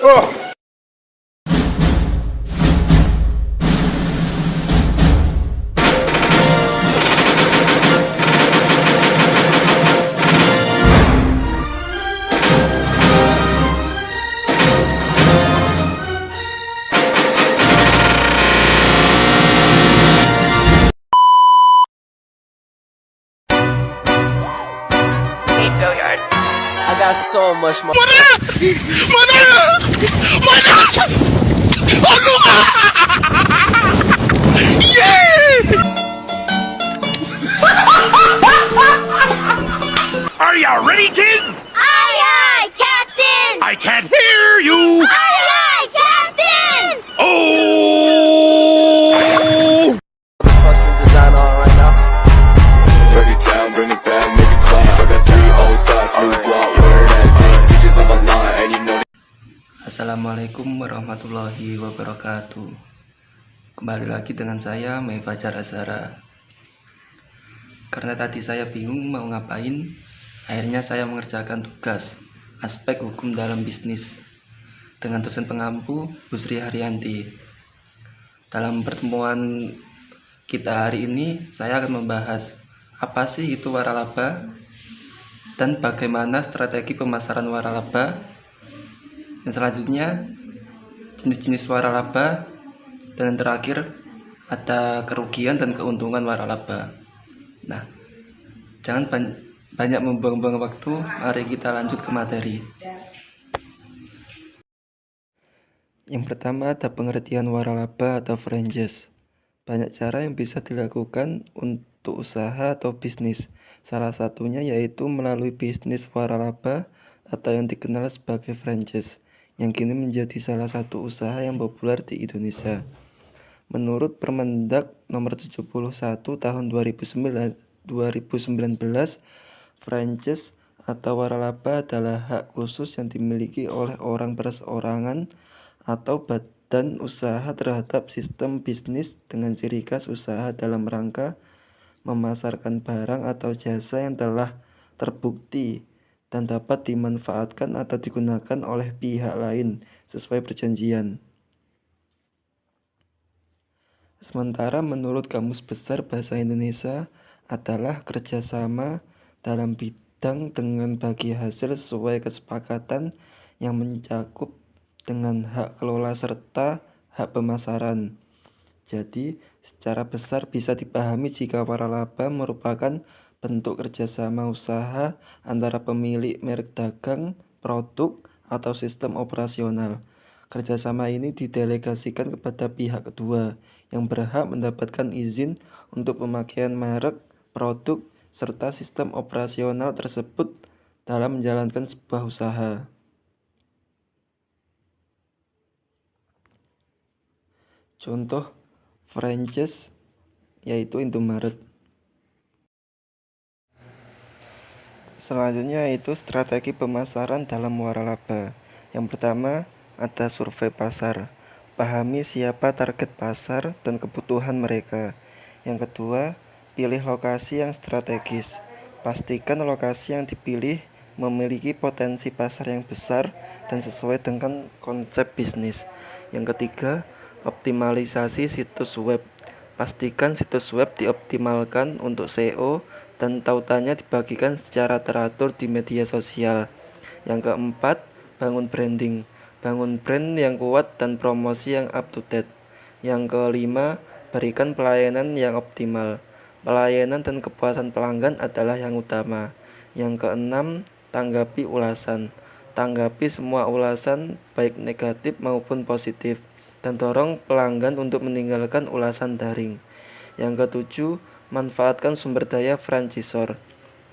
Go yard. I got so much more. Are you ready, kids? Aye, aye, Captain! I can't hear you. Aye, aye, Captain! Oh! Fucking design on right now. Break it down, bring it back, make it clap. I got 3 old thoughts, new guap, where that dick, bitches on my line, and you know. Assalamualaikum warahmatullahi wabarakatuh. Kembali lagi dengan saya Mei Fajar Azhara. Karena tadi saya bingung mau ngapain, akhirnya saya mengerjakan tugas aspek hukum dalam bisnis dengan dosen pengampu Bu Sri Haryanti. Dalam pertemuan kita hari ini, saya akan membahas apa sih itu waralaba dan bagaimana strategi pemasaran waralaba. Dan selanjutnya jenis-jenis waralaba, dan yang terakhir ada kerugian dan keuntungan waralaba. Nah, jangan banyak membuang-buang waktu, mari kita lanjut ke materi. Yang pertama ada pengertian waralaba atau franchise. Banyak cara yang bisa dilakukan untuk usaha atau bisnis. Salah satunya yaitu melalui bisnis waralaba atau yang dikenal sebagai franchise, yang kini menjadi salah satu usaha yang populer di Indonesia. Menurut Permendag nomor 71 tahun 2019, franchise atau waralaba adalah hak khusus yang dimiliki oleh orang perseorangan atau badan usaha terhadap sistem bisnis dengan ciri khas usaha dalam rangka memasarkan barang atau jasa yang telah terbukti dan dapat dimanfaatkan atau digunakan oleh pihak lain sesuai perjanjian. Sementara menurut Kamus Besar Bahasa Indonesia adalah kerjasama dalam bidang dengan bagi hasil sesuai kesepakatan yang mencakup dengan hak kelola serta hak pemasaran. Jadi, secara besar bisa dipahami jika waralaba merupakan bentuk kerjasama usaha antara pemilik merek dagang, produk, atau sistem operasional. Kerjasama ini didelegasikan kepada pihak kedua yang berhak mendapatkan izin untuk pemakaian merek, produk, serta sistem operasional tersebut dalam menjalankan sebuah usaha. Contoh franchise yaitu Indomaret. Selanjutnya yaitu strategi pemasaran dalam waralaba. Yang pertama ada survei pasar. Pahami siapa target pasar dan kebutuhan mereka. Yang kedua, pilih lokasi yang strategis. Pastikan lokasi yang dipilih memiliki potensi pasar yang besar dan sesuai dengan konsep bisnis. Yang ketiga, optimalisasi situs web. Pastikan situs web dioptimalkan untuk SEO dan tautannya dibagikan secara teratur di media sosial. Yang keempat, bangun branding. Bangun brand yang kuat dan promosi yang up to date. Yang kelima, berikan pelayanan yang optimal. Pelayanan dan kepuasan pelanggan adalah yang utama. Yang keenam, tanggapi ulasan. Tanggapi semua ulasan baik negatif maupun positif dan dorong pelanggan untuk meninggalkan ulasan daring. Yang ketujuh, manfaatkan sumber daya franchisor.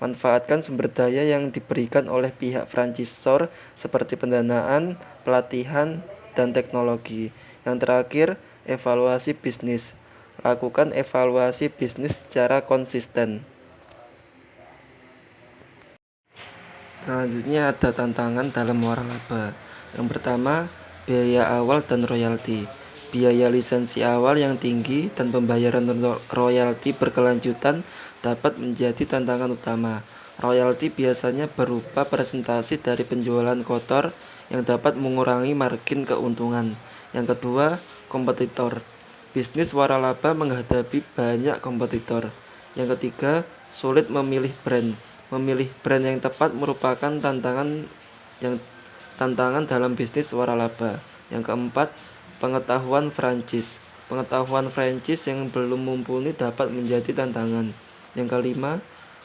Manfaatkan sumber daya yang diberikan oleh pihak franchisor seperti pendanaan, pelatihan, dan teknologi. Yang terakhir, evaluasi bisnis. Lakukan evaluasi bisnis secara konsisten. Selanjutnya ada tantangan dalam waralaba. Yang pertama, biaya awal dan royalti. Biaya lisensi awal yang tinggi dan pembayaran royalti berkelanjutan dapat menjadi tantangan utama. Royalti biasanya berupa presentasi dari penjualan kotor yang dapat mengurangi margin keuntungan. Yang kedua, kompetitor. Bisnis waralaba menghadapi banyak kompetitor. Yang ketiga, sulit memilih brand. Memilih brand yang tepat merupakan tantangan dalam bisnis waralaba. Yang keempat, pengetahuan franchise. Pengetahuan franchise yang belum mumpuni dapat menjadi tantangan. Yang kelima,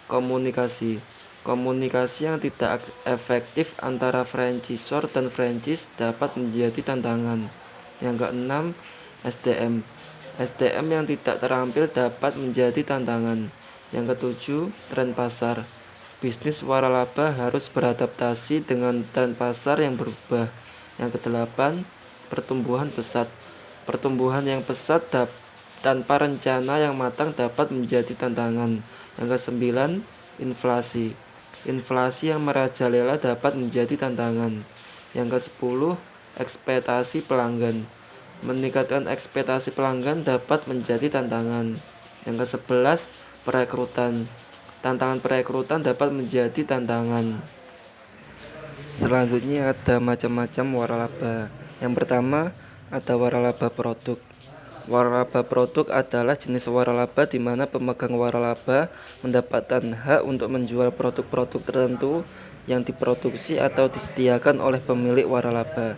komunikasi. Komunikasi yang tidak efektif antara franchisor dan franchise dapat menjadi tantangan. Yang keenam, SDM. SDM yang tidak terampil dapat menjadi tantangan. Yang ketujuh, tren pasar. Bisnis waralaba harus beradaptasi dengan tren pasar yang berubah. Yang kedelapan, pertumbuhan pesat. Pertumbuhan yang pesat tanpa rencana yang matang dapat menjadi tantangan. Yang kesembilan, inflasi. Inflasi yang merajalela dapat menjadi tantangan. Yang kesepuluh, ekspektasi pelanggan. Meningkatkan ekspektasi pelanggan dapat menjadi tantangan. Yang kesebelas, perekrutan. Tantangan perekrutan dapat menjadi tantangan. Selanjutnya ada macam-macam waralaba. Yang pertama, ada waralaba produk. Waralaba produk adalah jenis waralaba di mana pemegang waralaba mendapatkan hak untuk menjual produk-produk tertentu yang diproduksi atau disediakan oleh pemilik waralaba.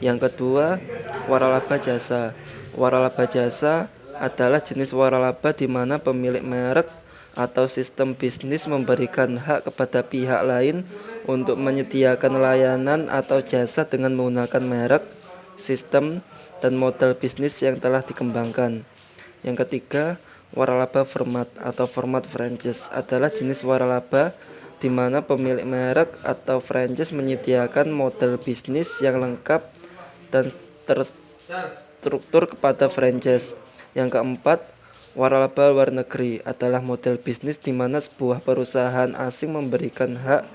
Yang kedua, waralaba jasa. Waralaba jasa adalah jenis waralaba di mana pemilik merek atau sistem bisnis memberikan hak kepada pihak lain untuk menyediakan layanan atau jasa dengan menggunakan merek, sistem, dan model bisnis yang telah dikembangkan. Yang ketiga, waralaba format atau format franchise adalah jenis waralaba di mana pemilik merek atau franchise menyediakan model bisnis yang lengkap dan terstruktur kepada franchise. Yang keempat, waralaba luar negeri adalah model bisnis di mana sebuah perusahaan asing memberikan hak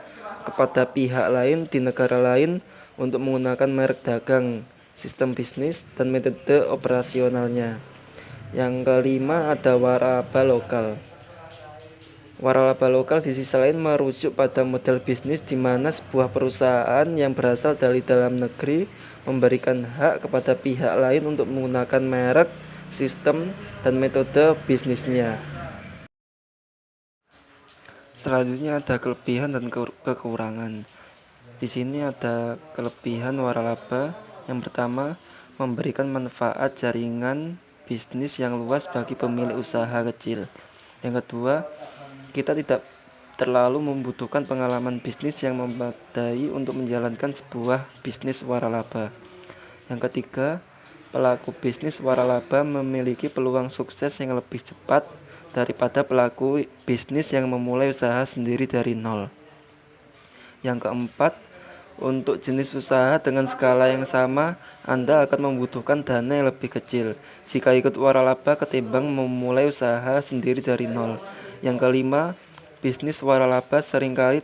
kepada pihak lain di negara lain untuk menggunakan merek dagang, sistem bisnis, dan metode operasionalnya. Yang kelima ada waralaba lokal. Waralaba lokal di sisi lain merujuk pada model bisnis di mana sebuah perusahaan yang berasal dari dalam negeri memberikan hak kepada pihak lain untuk menggunakan merek, sistem, dan metode bisnisnya. Selanjutnya ada kelebihan dan kekurangan. Di sini ada kelebihan waralaba. Yang pertama, memberikan manfaat jaringan bisnis yang luas bagi pemilik usaha kecil. Yang kedua, kita tidak terlalu membutuhkan pengalaman bisnis yang memadai untuk menjalankan sebuah bisnis waralaba. Yang ketiga, pelaku bisnis waralaba memiliki peluang sukses yang lebih cepat daripada pelaku bisnis yang memulai usaha sendiri dari nol. Yang keempat, untuk jenis usaha dengan skala yang sama, Anda akan membutuhkan dana yang lebih kecil jika ikut waralaba ketimbang memulai usaha sendiri dari nol. Yang kelima, bisnis waralaba seringkali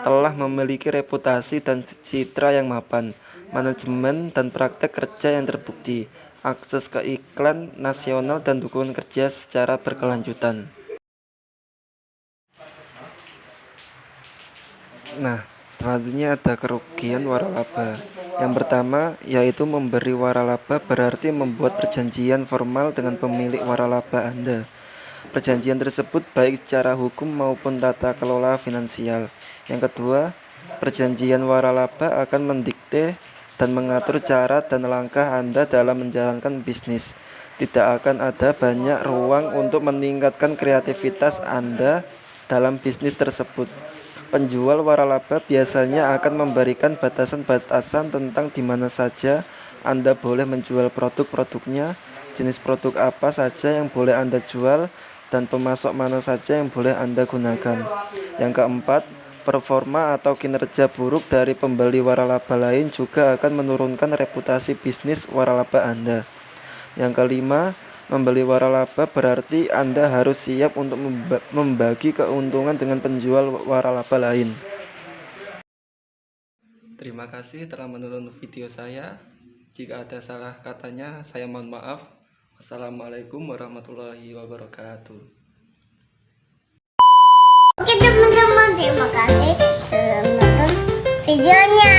telah memiliki reputasi dan citra yang mapan, manajemen dan praktek kerja yang terbukti, akses ke iklan nasional, dan dukungan kerja secara berkelanjutan. Nah, selanjutnya ada kerugian waralaba. Yang pertama, yaitu memberi waralaba berarti membuat perjanjian formal dengan pemilik waralaba Anda. Perjanjian tersebut baik secara hukum maupun tata kelola finansial. Yang kedua, perjanjian waralaba akan mendikte dan mengatur cara dan langkah Anda dalam menjalankan bisnis. Tidak akan ada banyak ruang untuk meningkatkan kreativitas Anda dalam bisnis tersebut. Penjual waralaba biasanya akan memberikan batasan-batasan tentang di mana saja Anda boleh menjual produk-produknya, jenis produk apa saja yang boleh Anda jual, dan pemasok mana saja yang boleh Anda gunakan. Yang keempat, performa atau kinerja buruk dari pembeli waralaba lain juga akan menurunkan reputasi bisnis waralaba Anda. Yang kelima, membeli waralaba berarti Anda harus siap untuk membagi keuntungan dengan penjual waralaba lain. Terima kasih telah menonton video saya. Jika ada salah katanya, saya mohon maaf. Wassalamualaikum warahmatullahi wabarakatuh. Oke teman-teman. Terima kasih sudah menonton videonya.